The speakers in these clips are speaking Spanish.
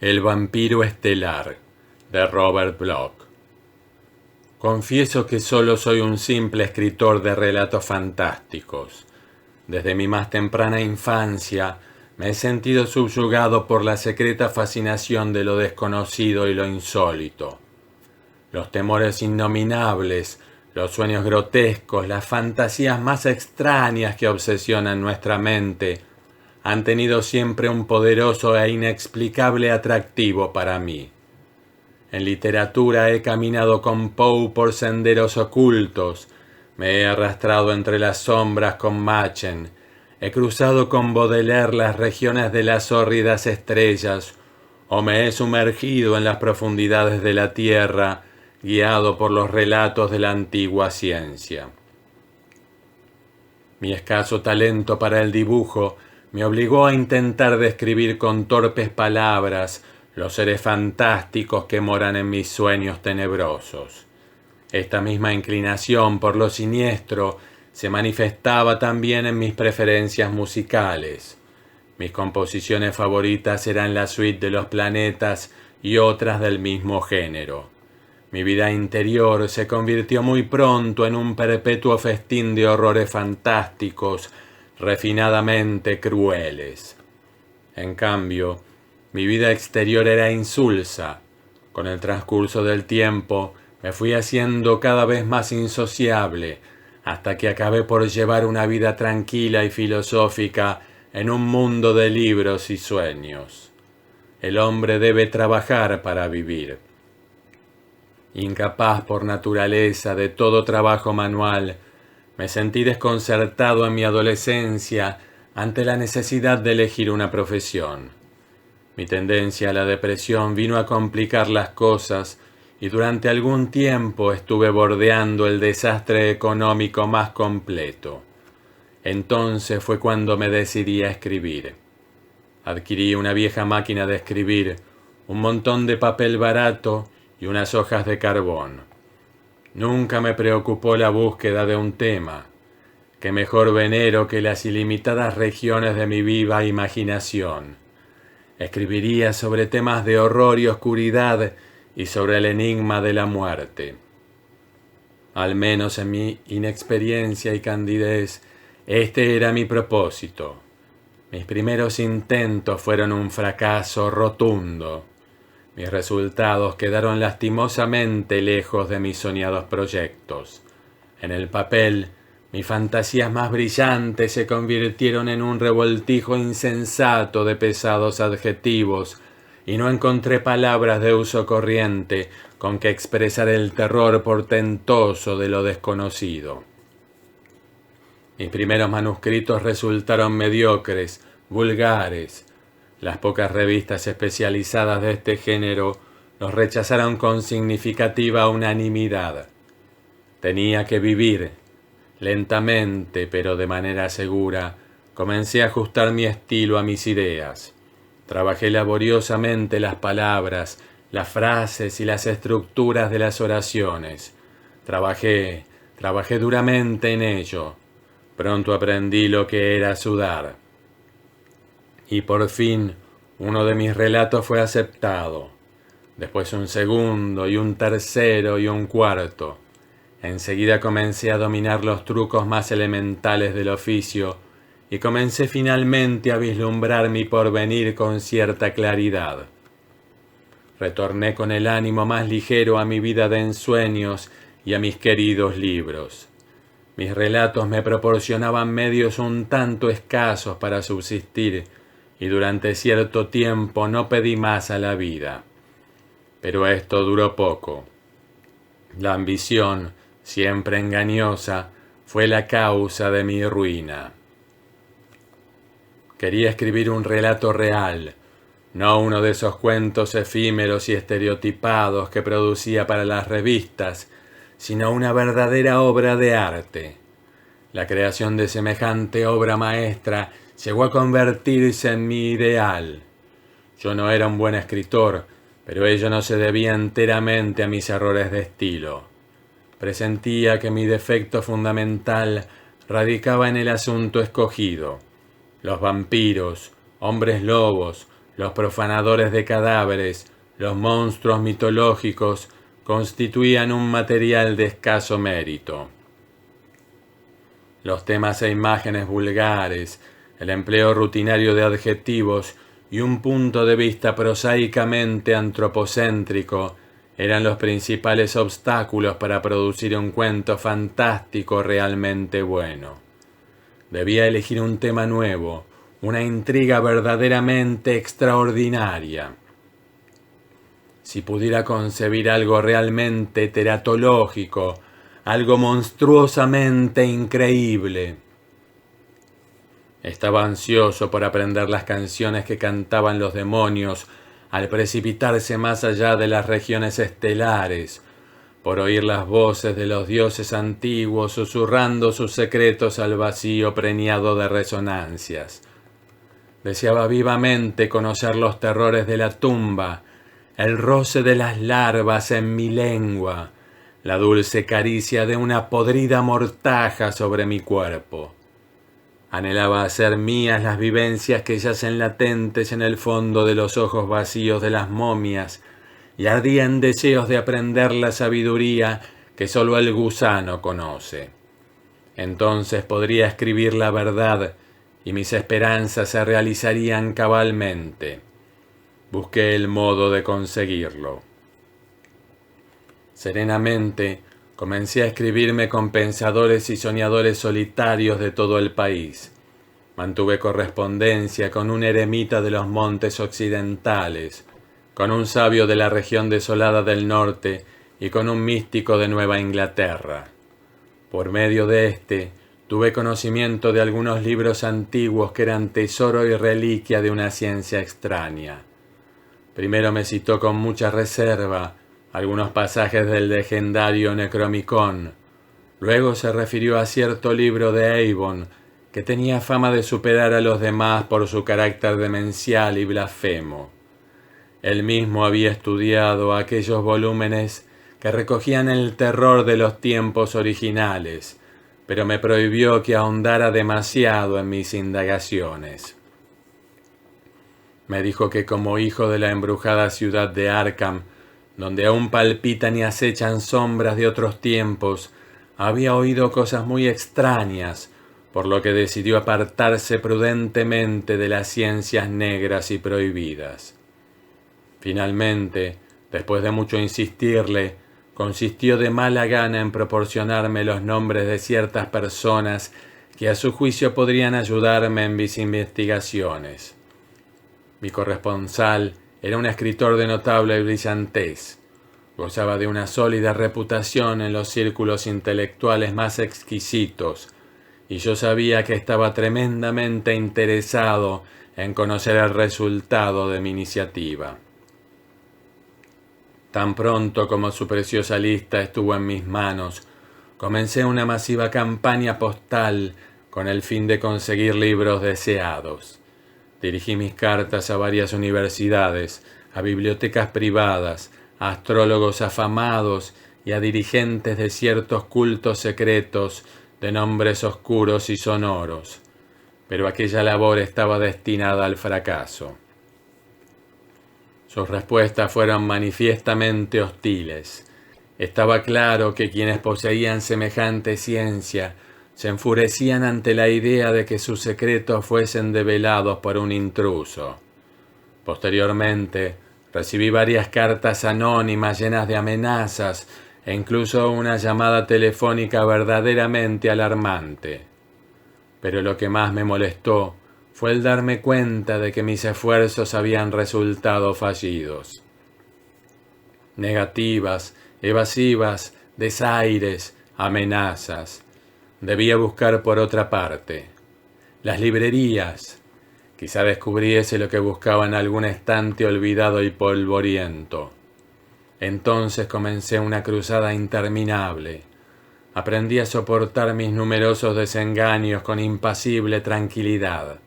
El vampiro estelar, de Robert Bloch. Confieso que solo soy un simple escritor de relatos fantásticos. Desde mi más temprana infancia me he sentido subyugado por la secreta fascinación de lo desconocido y lo insólito. Los temores innominables, los sueños grotescos, las fantasías más extrañas que obsesionan nuestra mente han tenido siempre un poderoso e inexplicable atractivo para mí. En literatura he caminado con Poe por senderos ocultos, me he arrastrado entre las sombras con Machen, he cruzado con Baudelaire las regiones de las hórridas estrellas, o me he sumergido en las profundidades de la tierra, guiado por los relatos de la antigua ciencia. Mi escaso talento para el dibujo me obligó a intentar describir con torpes palabras los seres fantásticos que moran en mis sueños tenebrosos. Esta misma inclinación por lo siniestro se manifestaba también en mis preferencias musicales. Mis composiciones favoritas eran la suite de los planetas y otras del mismo género. Mi vida interior se convirtió muy pronto en un perpetuo festín de horrores fantásticos, refinadamente crueles. En cambio, mi vida exterior era insulsa. Con el transcurso del tiempo me fui haciendo cada vez más insociable, hasta que acabé por llevar una vida tranquila y filosófica en un mundo de libros y sueños. El hombre debe trabajar para vivir. Incapaz por naturaleza de todo trabajo manual, me sentí desconcertado en mi adolescencia ante la necesidad de elegir una profesión. Mi tendencia a la depresión vino a complicar las cosas y durante algún tiempo estuve bordeando el desastre económico más completo. Entonces fue cuando me decidí a escribir. Adquirí una vieja máquina de escribir, un montón de papel barato y unas hojas de carbón. Nunca me preocupó la búsqueda de un tema. Qué mejor venero que las ilimitadas regiones de mi viva imaginación. Escribiría sobre temas de horror y oscuridad y sobre el enigma de la muerte. Al menos en mi inexperiencia y candidez, este era mi propósito. Mis primeros intentos fueron un fracaso rotundo. Mis resultados quedaron lastimosamente lejos de mis soñados proyectos. En el papel, mis fantasías más brillantes se convirtieron en un revoltijo insensato de pesados adjetivos, y no encontré palabras de uso corriente con que expresar el terror portentoso de lo desconocido. Mis primeros manuscritos resultaron mediocres, vulgares. Las pocas revistas especializadas de este género los rechazaron con significativa unanimidad. Tenía que vivir. Lentamente, pero de manera segura, comencé a ajustar mi estilo a mis ideas. Trabajé laboriosamente las palabras, las frases y las estructuras de las oraciones. Trabajé duramente en ello. Pronto aprendí lo que era sudar. Y por fin, uno de mis relatos fue aceptado. Después un segundo, y un tercero, y un cuarto. Enseguida comencé a dominar los trucos más elementales del oficio, y comencé finalmente a vislumbrar mi porvenir con cierta claridad. Retorné con el ánimo más ligero a mi vida de ensueños y a mis queridos libros. Mis relatos me proporcionaban medios un tanto escasos para subsistir, y durante cierto tiempo no pedí más a la vida. Pero esto duró poco. La ambición, siempre engañosa, fue la causa de mi ruina. Quería escribir un relato real, no uno de esos cuentos efímeros y estereotipados que producía para las revistas, sino una verdadera obra de arte. La creación de semejante obra maestra llegó a convertirse en mi ideal. Yo no era un buen escritor, pero ello no se debía enteramente a mis errores de estilo. Presentía que mi defecto fundamental radicaba en el asunto escogido. Los vampiros, hombres lobos, los profanadores de cadáveres, los monstruos mitológicos, constituían un material de escaso mérito. Los temas e imágenes vulgares, el empleo rutinario de adjetivos y un punto de vista prosaicamente antropocéntrico eran los principales obstáculos para producir un cuento fantástico realmente bueno. Debía elegir un tema nuevo, una intriga verdaderamente extraordinaria. Si pudiera concebir algo realmente teratológico, algo monstruosamente increíble. Estaba ansioso por aprender las canciones que cantaban los demonios al precipitarse más allá de las regiones estelares, por oír las voces de los dioses antiguos susurrando sus secretos al vacío preñado de resonancias. Deseaba vivamente conocer los terrores de la tumba, el roce de las larvas en mi lengua, la dulce caricia de una podrida mortaja sobre mi cuerpo. Anhelaba hacer mías las vivencias que yacen latentes en el fondo de los ojos vacíos de las momias, y ardía en deseos de aprender la sabiduría que sólo el gusano conoce. Entonces podría escribir la verdad, y mis esperanzas se realizarían cabalmente. Busqué el modo de conseguirlo. Serenamente, comencé a escribirme con pensadores y soñadores solitarios de todo el país. Mantuve correspondencia con un eremita de los montes occidentales, con un sabio de la región desolada del norte y con un místico de Nueva Inglaterra. Por medio de éste, tuve conocimiento de algunos libros antiguos que eran tesoro y reliquia de una ciencia extraña. Primero me citó con mucha reserva algunos pasajes del legendario Necromicón. Luego se refirió a cierto libro de Avon, que tenía fama de superar a los demás por su carácter demencial y blasfemo. Él mismo había estudiado aquellos volúmenes que recogían el terror de los tiempos originales, pero me prohibió que ahondara demasiado en mis indagaciones. Me dijo que como hijo de la embrujada ciudad de Arkham, donde aún palpitan y acechan sombras de otros tiempos, había oído cosas muy extrañas, por lo que decidió apartarse prudentemente de las ciencias negras y prohibidas. Finalmente, después de mucho insistirle, consistió de mala gana en proporcionarme los nombres de ciertas personas que a su juicio podrían ayudarme en mis investigaciones. Mi corresponsal era un escritor de notable brillantez. Gozaba de una sólida reputación en los círculos intelectuales más exquisitos, y yo sabía que estaba tremendamente interesado en conocer el resultado de mi iniciativa. Tan pronto como su preciosa lista estuvo en mis manos, comencé una masiva campaña postal con el fin de conseguir libros deseados. Dirigí mis cartas a varias universidades, a bibliotecas privadas, a astrólogos afamados y a dirigentes de ciertos cultos secretos de nombres oscuros y sonoros. Pero aquella labor estaba destinada al fracaso. Sus respuestas fueron manifiestamente hostiles. Estaba claro que quienes poseían semejante ciencia se enfurecían ante la idea de que sus secretos fuesen develados por un intruso. Posteriormente, recibí varias cartas anónimas llenas de amenazas e incluso una llamada telefónica verdaderamente alarmante. Pero lo que más me molestó fue el darme cuenta de que mis esfuerzos habían resultado fallidos. Negativas, evasivas, desaires, amenazas. Debía buscar por otra parte. Las librerías. Quizá descubriese lo que buscaba en algún estante olvidado y polvoriento. Entonces comencé una cruzada interminable. Aprendí a soportar mis numerosos desengaños con impasible tranquilidad.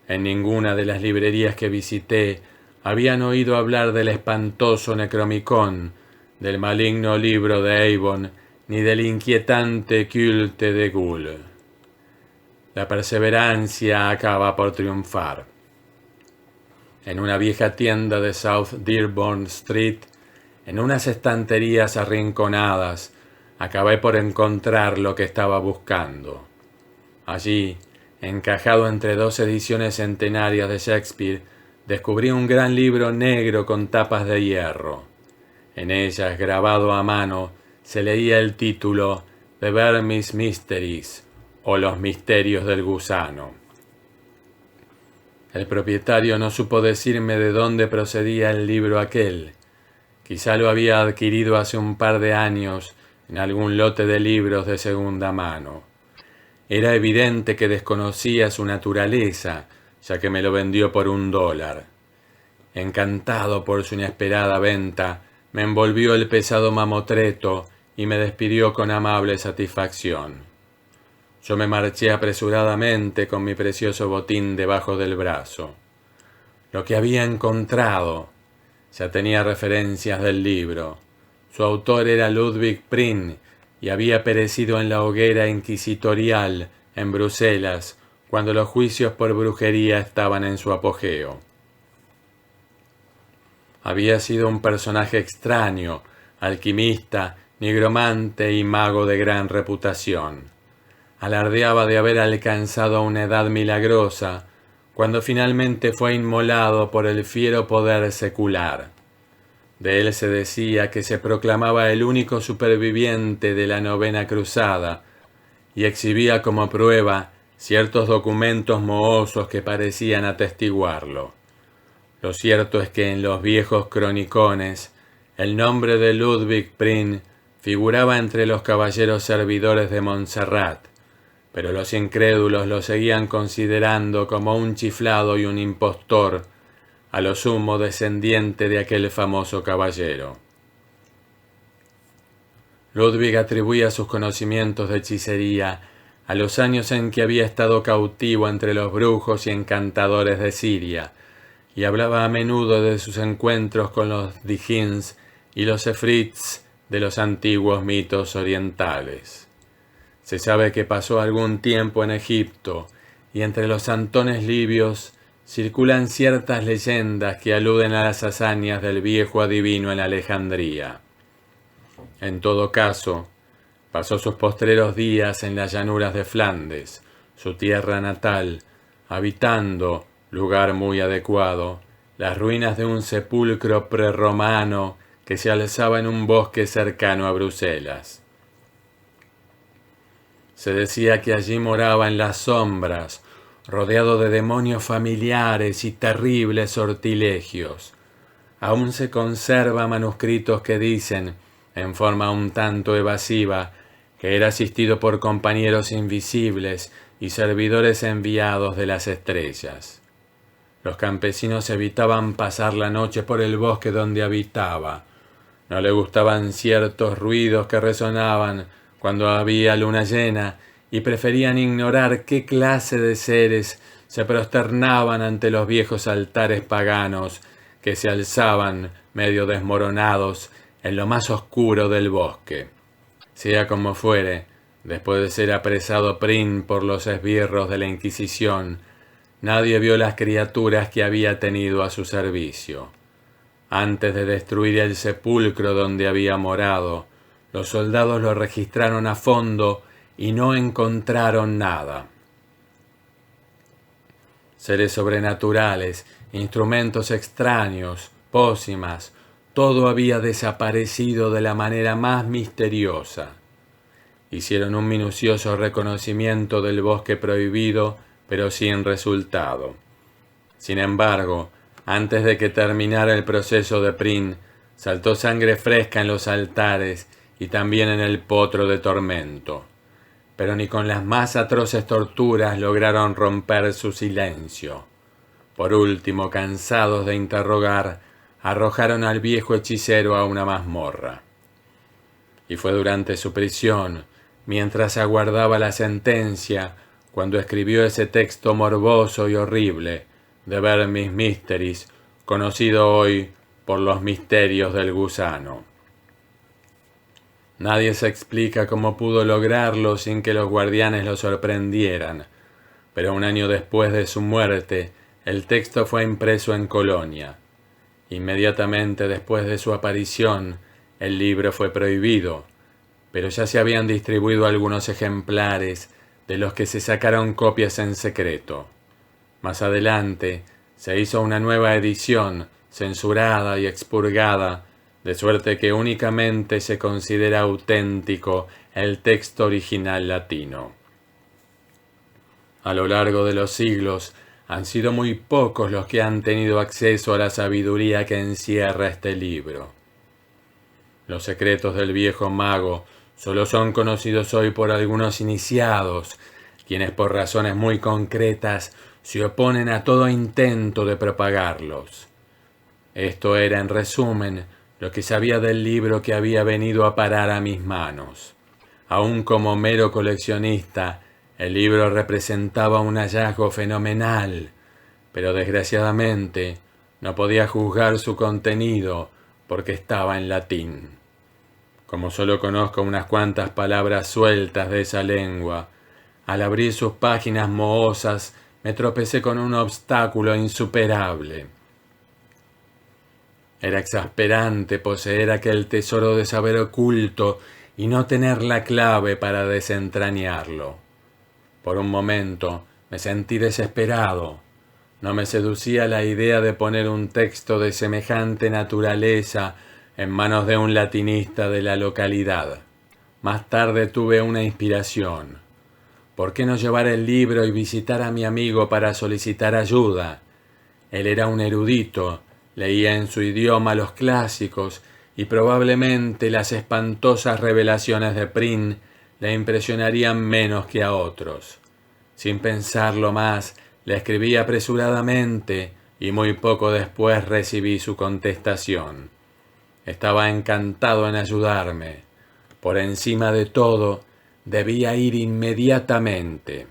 En ninguna de las librerías que visité habían oído hablar del espantoso Necromicón, del maligno libro de Avon, ni del inquietante culte de Ghoul. La perseverancia acaba por triunfar. en una vieja tienda de South Dearborn Street, en unas estanterías arrinconadas, acabé por encontrar lo que estaba buscando. Allí, encajado entre dos ediciones centenarias de Shakespeare, descubrí un gran libro negro con tapas de hierro. En ellas, grabado a mano, se leía el título The Vermis Mysteries, o Los misterios del gusano. El propietario no supo decirme de dónde procedía el libro aquel. Quizá lo había adquirido hace un par de años en algún lote de libros de segunda mano. Era evidente que desconocía su naturaleza, ya que me lo vendió por $1. Encantado por su inesperada venta, me envolvió el pesado mamotreto y me despidió con amable satisfacción. Yo me marché apresuradamente con mi precioso botín debajo del brazo. Lo que había encontrado, ya tenía referencias del libro. Su autor era Ludwig Prien y había perecido en la hoguera inquisitorial en Bruselas cuando los juicios por brujería estaban en su apogeo. Había sido un personaje extraño, alquimista, nigromante y mago de gran reputación. Alardeaba de haber alcanzado una edad milagrosa, cuando finalmente fue inmolado por el fiero poder secular. De él se decía que se proclamaba el único superviviente de la Novena Cruzada, y exhibía como prueba ciertos documentos mohosos que parecían atestiguarlo. Lo cierto es que en los viejos cronicones el nombre de Ludwig Prien figuraba entre los caballeros servidores de Montserrat, pero los incrédulos lo seguían considerando como un chiflado y un impostor, a lo sumo descendiente de aquel famoso caballero. Ludwig atribuía sus conocimientos de hechicería a los años en que había estado cautivo entre los brujos y encantadores de Siria, y hablaba a menudo de sus encuentros con los Dijins y los Efrits de los antiguos mitos orientales. Se sabe que pasó algún tiempo en Egipto, y entre los santones libios circulan ciertas leyendas que aluden a las hazañas del viejo adivino en Alejandría. En todo caso, pasó sus postreros días en las llanuras de Flandes, su tierra natal, habitando, lugar muy adecuado, las ruinas de un sepulcro prerromano que se alzaba en un bosque cercano a Bruselas. Se decía que allí moraba en las sombras, rodeado de demonios familiares y terribles sortilegios. Aún se conservan manuscritos que dicen, en forma un tanto evasiva, que era asistido por compañeros invisibles y servidores enviados de las estrellas. Los campesinos evitaban pasar la noche por el bosque donde habitaba. No le gustaban ciertos ruidos que resonaban cuando había luna llena y preferían ignorar qué clase de seres se prosternaban ante los viejos altares paganos que se alzaban medio desmoronados en lo más oscuro del bosque. Sea como fuere, después de ser apresado Prien por los esbirros de la Inquisición, nadie vio las criaturas que había tenido a su servicio. Antes de destruir el sepulcro donde había morado, los soldados lo registraron a fondo y no encontraron nada. Seres sobrenaturales, instrumentos extraños, pócimas, todo había desaparecido de la manera más misteriosa. Hicieron un minucioso reconocimiento del bosque prohibido, pero sin resultado. Sin embargo, antes de que terminara el proceso de Prien, saltó sangre fresca en los altares y también en el potro de tormento. Pero ni con las más atroces torturas lograron romper su silencio. Por último, cansados de interrogar, arrojaron al viejo hechicero a una mazmorra. Y fue durante su prisión, mientras aguardaba la sentencia, cuando escribió ese texto morboso y horrible, The Vermis Mysteries, conocido hoy por los misterios del gusano. Nadie se explica cómo pudo lograrlo sin que los guardianes lo sorprendieran, pero un año después de su muerte, el texto fue impreso en Colonia. Inmediatamente después de su aparición, el libro fue prohibido, pero ya se habían distribuido algunos ejemplares de los que se sacaron copias en secreto. Más adelante se hizo una nueva edición, censurada y expurgada, de suerte que únicamente se considera auténtico el texto original latino. A lo largo de los siglos, han sido muy pocos los que han tenido acceso a la sabiduría que encierra este libro. Los secretos del viejo mago solo son conocidos hoy por algunos iniciados, quienes por razones muy concretas se oponen a todo intento de propagarlos. Esto era, en resumen, lo que sabía del libro que había venido a parar a mis manos. Aún como mero coleccionista, el libro representaba un hallazgo fenomenal, pero desgraciadamente no podía juzgar su contenido porque estaba en latín. Como solo conozco unas cuantas palabras sueltas de esa lengua, al abrir sus páginas mohosas me tropecé con un obstáculo insuperable. Era exasperante poseer aquel tesoro de saber oculto y no tener la clave para desentrañarlo. Por un momento me sentí desesperado. No me seducía la idea de poner un texto de semejante naturaleza en manos de un latinista de la localidad. Más tarde tuve una inspiración. ¿Por qué no llevar el libro y visitar a mi amigo para solicitar ayuda? Él era un erudito, leía en su idioma los clásicos y probablemente las espantosas revelaciones de Prin le impresionarían menos que a otros. Sin pensarlo más, le escribí apresuradamente y muy poco después recibí su contestación. Estaba encantado en ayudarme. Por encima de todo, debía ir inmediatamente.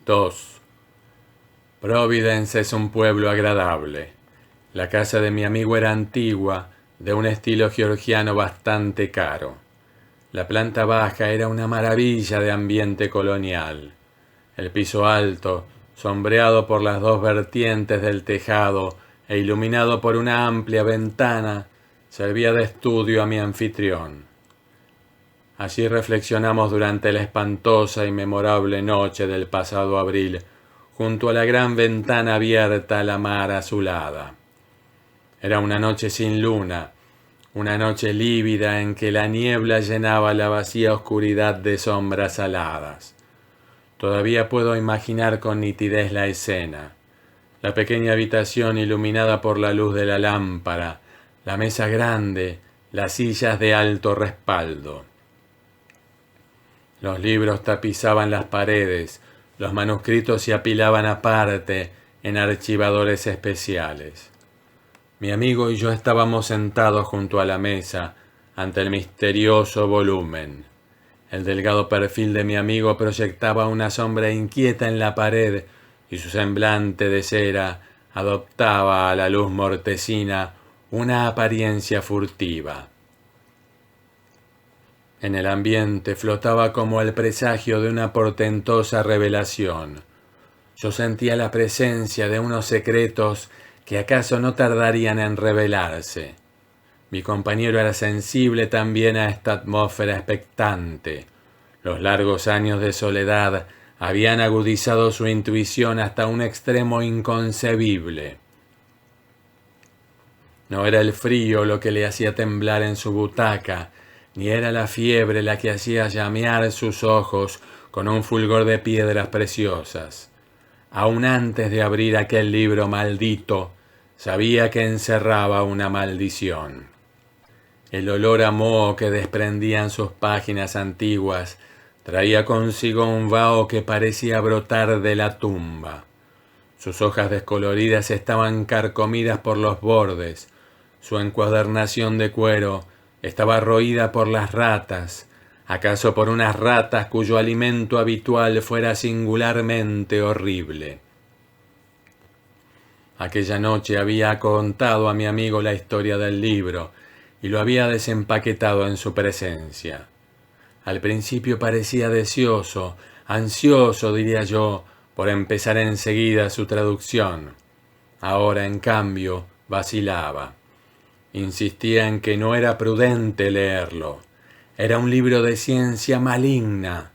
2. Providence es un pueblo agradable. La casa de mi amigo era antigua, de un estilo georgiano bastante caro. La planta baja era una maravilla de ambiente colonial. El piso alto, sombreado por las dos vertientes del tejado e iluminado por una amplia ventana, servía de estudio a mi anfitrión. Allí reflexionamos durante la espantosa y memorable noche del pasado abril, junto a la gran ventana abierta a la mar azulada. Era una noche sin luna, una noche lívida en que la niebla llenaba la vacía oscuridad de sombras aladas. Todavía puedo imaginar con nitidez la escena. La pequeña habitación iluminada por la luz de la lámpara, la mesa grande, las sillas de alto respaldo. Los libros tapizaban las paredes, los manuscritos se apilaban aparte en archivadores especiales. Mi amigo y yo estábamos sentados junto a la mesa, ante el misterioso volumen. El delgado perfil de mi amigo proyectaba una sombra inquieta en la pared y su semblante de cera adoptaba a la luz mortecina una apariencia furtiva. En el ambiente flotaba como el presagio de una portentosa revelación. Yo sentía la presencia de unos secretos que acaso no tardarían en revelarse. Mi compañero era sensible también a esta atmósfera expectante. Los largos años de soledad habían agudizado su intuición hasta un extremo inconcebible. No era el frío lo que le hacía temblar en su butaca, ni era la fiebre la que hacía llamear sus ojos con un fulgor de piedras preciosas. Aún antes de abrir aquel libro maldito, sabía que encerraba una maldición. El olor a moho que desprendían sus páginas antiguas traía consigo un vaho que parecía brotar de la tumba. Sus hojas descoloridas estaban carcomidas por los bordes, su encuadernación de cuero estaba roída por las ratas, acaso por unas ratas cuyo alimento habitual fuera singularmente horrible. Aquella noche había contado a mi amigo la historia del libro y lo había desempaquetado en su presencia. Al principio parecía deseoso, ansioso, diría yo, por empezar enseguida su traducción. Ahora, en cambio, vacilaba. Insistía en que no era prudente leerlo. Era un libro de ciencia maligna.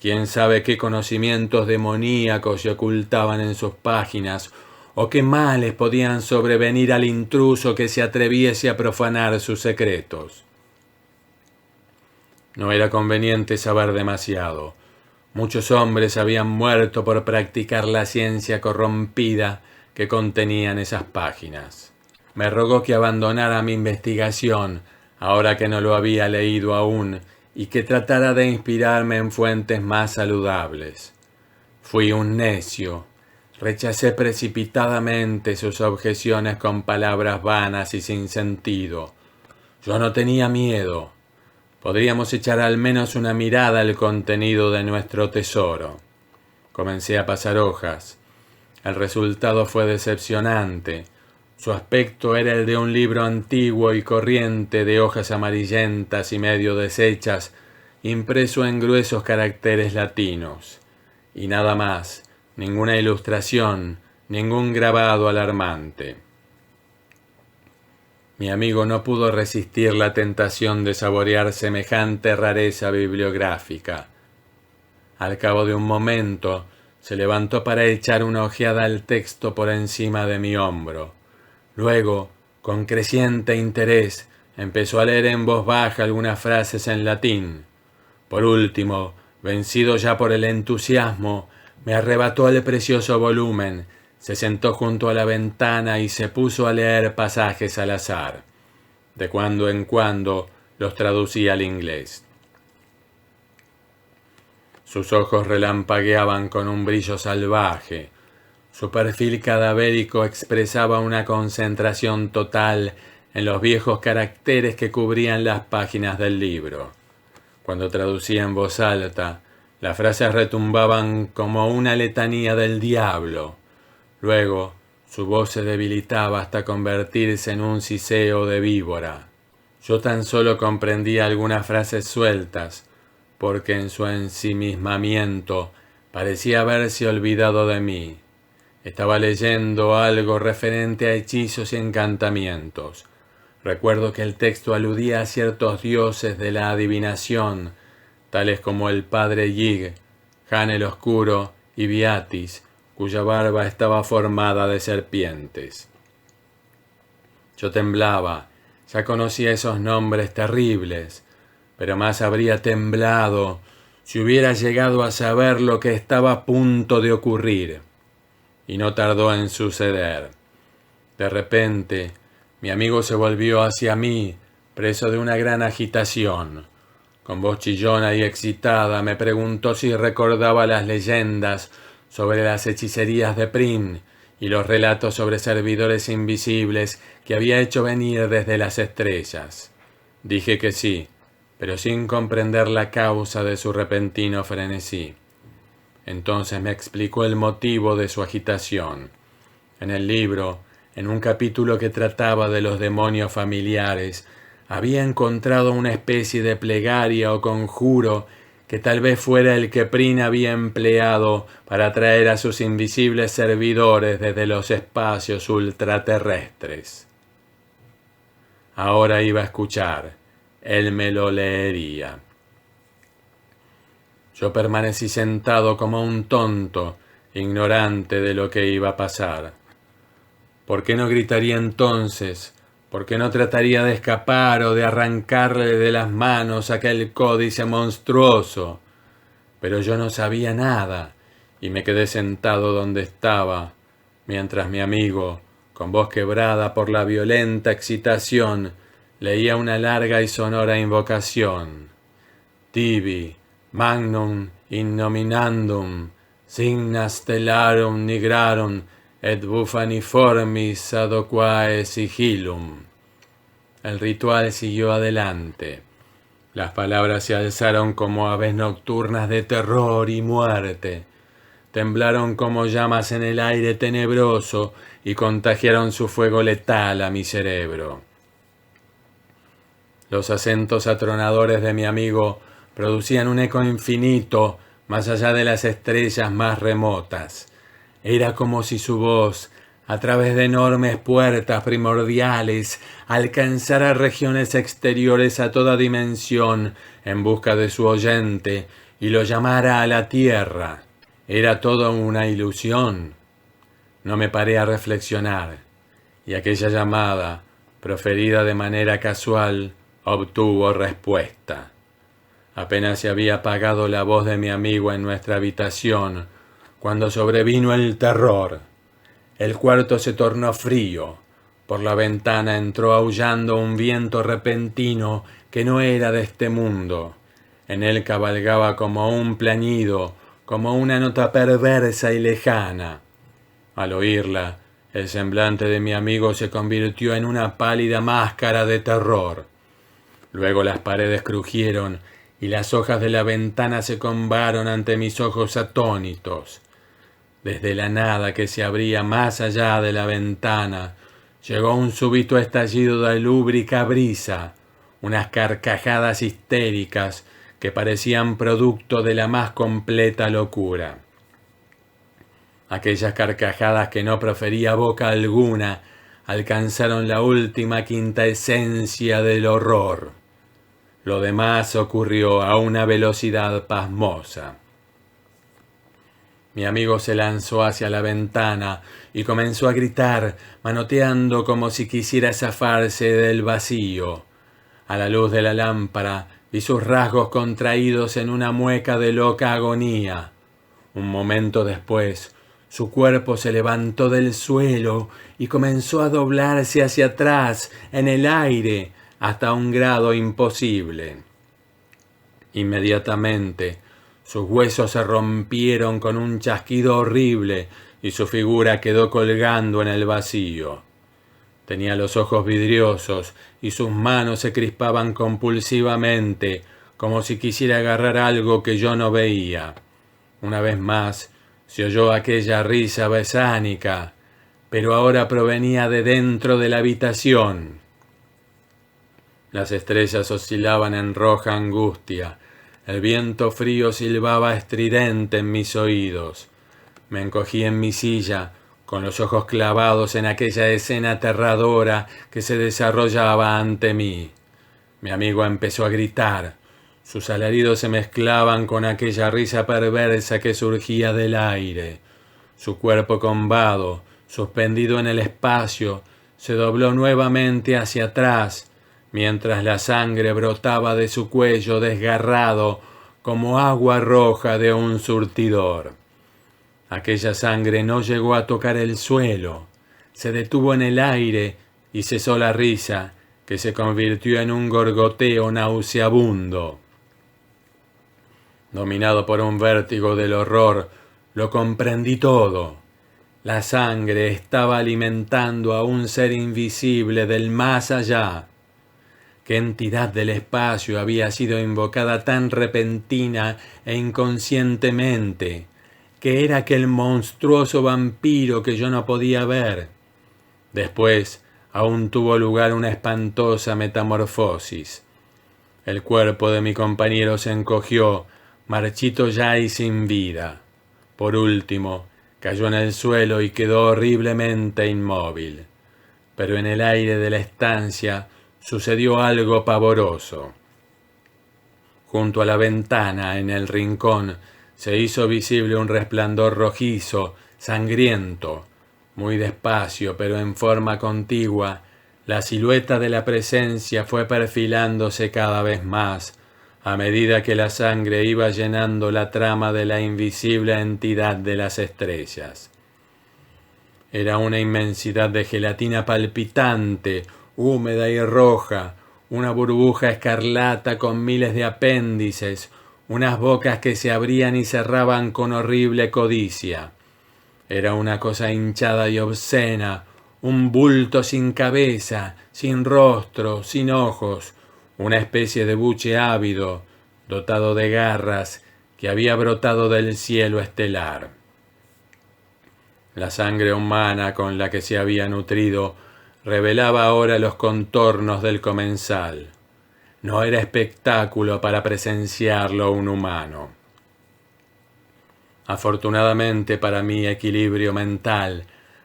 Quién sabe qué conocimientos demoníacos se ocultaban en sus páginas, o qué males podían sobrevenir al intruso que se atreviese a profanar sus secretos. No era conveniente saber demasiado. Muchos hombres habían muerto por practicar la ciencia corrompida que contenían esas páginas. Me rogó que abandonara mi investigación, ahora que no lo había leído aún, y que tratara de inspirarme en fuentes más saludables. Fui un necio. Rechacé precipitadamente sus objeciones con palabras vanas y sin sentido. Yo no tenía miedo. Podríamos echar al menos una mirada al contenido de nuestro tesoro. Comencé a pasar hojas. El resultado fue decepcionante. Su aspecto era el de un libro antiguo y corriente de hojas amarillentas y medio deshechas, impreso en gruesos caracteres latinos. Y nada más, ninguna ilustración, ningún grabado alarmante. Mi amigo no pudo resistir la tentación de saborear semejante rareza bibliográfica. Al cabo de un momento, se levantó para echar una ojeada al texto por encima de mi hombro. Luego, con creciente interés, empezó a leer en voz baja algunas frases en latín. Por último, vencido ya por el entusiasmo, me arrebató el precioso volumen, se sentó junto a la ventana y se puso a leer pasajes al azar. De cuando en cuando los traducía al inglés. Sus ojos relampagueaban con un brillo salvaje. Su perfil cadavérico expresaba una concentración total en los viejos caracteres que cubrían las páginas del libro. Cuando traducía en voz alta, las frases retumbaban como una letanía del diablo. Luego, su voz se debilitaba hasta convertirse en un siseo de víbora. Yo tan solo comprendía algunas frases sueltas, porque en su ensimismamiento parecía haberse olvidado de mí. Estaba leyendo algo referente a hechizos y encantamientos. Recuerdo que el texto aludía a ciertos dioses de la adivinación, tales como el padre Yig, Jan el Oscuro y Viatis, cuya barba estaba formada de serpientes. Yo temblaba, ya conocía esos nombres terribles, pero más habría temblado si hubiera llegado a saber lo que estaba a punto de ocurrir. Y no tardó en suceder. De repente, mi amigo se volvió hacia mí, preso de una gran agitación. Con voz chillona y excitada me preguntó si recordaba las leyendas sobre las hechicerías de Prim y los relatos sobre servidores invisibles que había hecho venir desde las estrellas. Dije que sí, pero sin comprender la causa de su repentino frenesí. Entonces me explicó el motivo de su agitación. En el libro, en un capítulo que trataba de los demonios familiares, había encontrado una especie de plegaria o conjuro que tal vez fuera el que Prim había empleado para atraer a sus invisibles servidores desde los espacios ultraterrestres. Ahora iba a escuchar. Él me lo leería. Yo permanecí sentado como un tonto, ignorante de lo que iba a pasar. ¿Por qué no gritaría entonces? ¿Por qué no trataría de escapar o de arrancarle de las manos aquel códice monstruoso? Pero yo no sabía nada y me quedé sentado donde estaba, mientras mi amigo, con voz quebrada por la violenta excitación, leía una larga y sonora invocación. Tibi, magnum innominandum, signa stellarum nigrarum, et bufaniformis adoquae sigillum. El ritual siguió adelante. Las palabras se alzaron como aves nocturnas de terror y muerte. Temblaron como llamas en el aire tenebroso y contagiaron su fuego letal a mi cerebro. Los acentos atronadores de mi amigo producían un eco infinito, más allá de las estrellas más remotas. Era como si su voz, a través de enormes puertas primordiales, alcanzara regiones exteriores a toda dimensión en busca de su oyente y lo llamara a la tierra. Era todo una ilusión. No me paré a reflexionar, y aquella llamada, proferida de manera casual, obtuvo respuesta. Apenas se había apagado la voz de mi amigo en nuestra habitación, cuando sobrevino el terror. El cuarto se tornó frío. Por la ventana entró aullando un viento repentino que no era de este mundo. En él cabalgaba como un plañido, como una nota perversa y lejana. Al oírla, el semblante de mi amigo se convirtió en una pálida máscara de terror. Luego las paredes crujieron y las hojas de la ventana se combaron ante mis ojos atónitos. Desde la nada que se abría más allá de la ventana, llegó un súbito estallido de lúbrica brisa, unas carcajadas histéricas que parecían producto de la más completa locura. Aquellas carcajadas que no profería boca alguna alcanzaron la última quinta esencia del horror. Lo demás ocurrió a una velocidad pasmosa. Mi amigo se lanzó hacia la ventana y comenzó a gritar, manoteando como si quisiera zafarse del vacío. A la luz de la lámpara vi sus rasgos contraídos en una mueca de loca agonía. Un momento después, su cuerpo se levantó del suelo y comenzó a doblarse hacia atrás en el aire hasta un grado imposible. Inmediatamente, sus huesos se rompieron con un chasquido horrible y su figura quedó colgando en el vacío. Tenía los ojos vidriosos y sus manos se crispaban compulsivamente, como si quisiera agarrar algo que yo no veía. Una vez más, se oyó aquella risa besánica, pero ahora provenía de dentro de la habitación. Las estrellas oscilaban en roja angustia. El viento frío silbaba estridente en mis oídos. Me encogí en mi silla, con los ojos clavados en aquella escena aterradora que se desarrollaba ante mí. Mi amigo empezó a gritar. Sus alaridos se mezclaban con aquella risa perversa que surgía del aire. Su cuerpo combado, suspendido en el espacio, se dobló nuevamente hacia atrás, mientras la sangre brotaba de su cuello desgarrado como agua roja de un surtidor. Aquella sangre no llegó a tocar el suelo, se detuvo en el aire y cesó la risa, que se convirtió en un gorgoteo nauseabundo. Dominado por un vértigo del horror, lo comprendí todo. La sangre estaba alimentando a un ser invisible del más allá. ¿Qué entidad del espacio había sido invocada tan repentina e inconscientemente? ¿Qué era aquel monstruoso vampiro que yo no podía ver? Después, aún tuvo lugar una espantosa metamorfosis. El cuerpo de mi compañero se encogió, marchito ya y sin vida. Por último, cayó en el suelo y quedó horriblemente inmóvil. Pero en el aire de la estancia sucedió algo pavoroso. Junto a la ventana, en el rincón, se hizo visible un resplandor rojizo, sangriento. Muy despacio, pero en forma contigua, la silueta de la presencia fue perfilándose cada vez más, a medida que la sangre iba llenando la trama de la invisible entidad de las estrellas. Era una inmensidad de gelatina palpitante, húmeda y roja, una burbuja escarlata con miles de apéndices, unas bocas que se abrían y cerraban con horrible codicia. Era una cosa hinchada y obscena, un bulto sin cabeza, sin rostro, sin ojos, una especie de buche ávido, dotado de garras, que había brotado del cielo estelar. La sangre humana con la que se había nutrido revelaba ahora los contornos del comensal. No era espectáculo para presenciarlo un humano. Afortunadamente para mi equilibrio mental,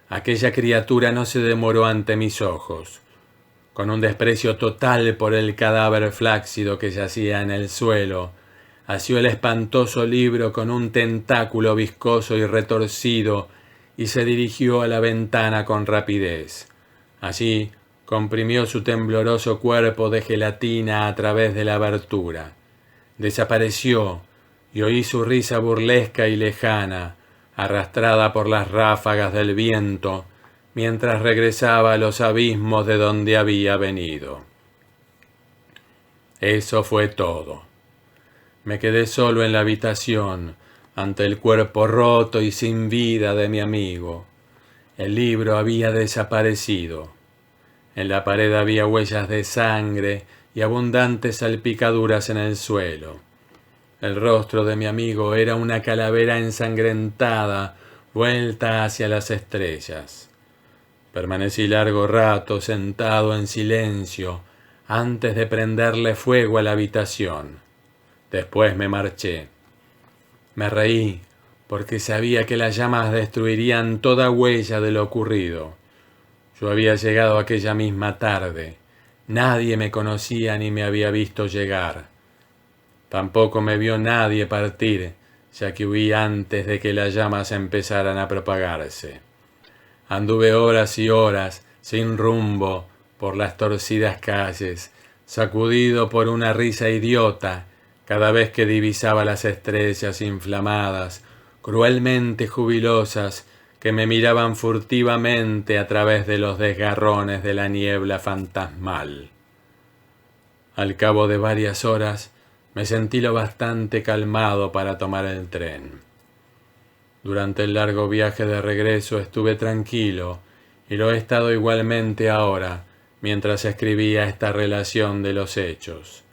aquella criatura no se demoró ante mis ojos. Con un desprecio total por el cadáver flácido que yacía en el suelo, asió el espantoso libro con un tentáculo viscoso y retorcido y se dirigió a la ventana con rapidez. Allí comprimió su tembloroso cuerpo de gelatina a través de la abertura. Desapareció y oí su risa burlesca y lejana, arrastrada por las ráfagas del viento, mientras regresaba a los abismos de donde había venido. Eso fue todo. Me quedé solo en la habitación, ante el cuerpo roto y sin vida de mi amigo. El libro había desaparecido. En la pared había huellas de sangre y abundantes salpicaduras en el suelo. El rostro de mi amigo era una calavera ensangrentada, vuelta hacia las estrellas. Permanecí largo rato sentado en silencio, antes de prenderle fuego a la habitación. Después me marché. Me reí, porque sabía que las llamas destruirían toda huella de lo ocurrido. Yo había llegado aquella misma tarde. Nadie me conocía ni me había visto llegar. Tampoco me vio nadie partir, ya que huí antes de que las llamas empezaran a propagarse. Anduve horas y horas, sin rumbo, por las torcidas calles, sacudido por una risa idiota, cada vez que divisaba las estrellas inflamadas, cruelmente jubilosas, que me miraban furtivamente a través de los desgarrones de la niebla fantasmal. Al cabo de varias horas, me sentí lo bastante calmado para tomar el tren. Durante el largo viaje de regreso estuve tranquilo, y lo he estado igualmente ahora, mientras escribía esta relación de los hechos.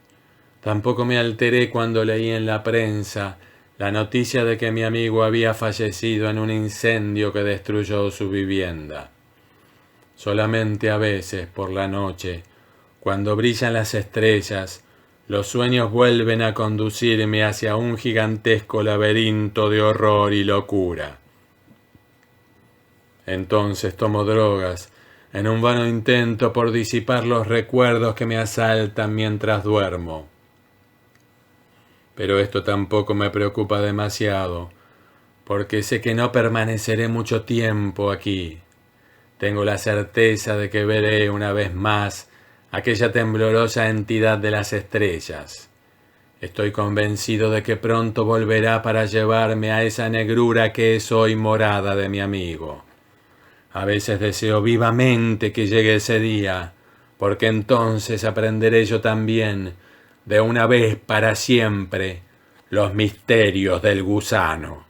Tampoco me alteré cuando leí en la prensa la noticia de que mi amigo había fallecido en un incendio que destruyó su vivienda. Solamente a veces, por la noche, cuando brillan las estrellas, los sueños vuelven a conducirme hacia un gigantesco laberinto de horror y locura. Entonces tomo drogas, en un vano intento por disipar los recuerdos que me asaltan mientras duermo. Pero esto tampoco me preocupa demasiado, porque sé que no permaneceré mucho tiempo aquí. Tengo la certeza de que veré una vez más aquella temblorosa entidad de las estrellas. Estoy convencido de que pronto volverá para llevarme a esa negrura que es hoy morada de mi amigo. A veces deseo vivamente que llegue ese día, porque entonces aprenderé yo también, de una vez para siempre, los misterios del gusano.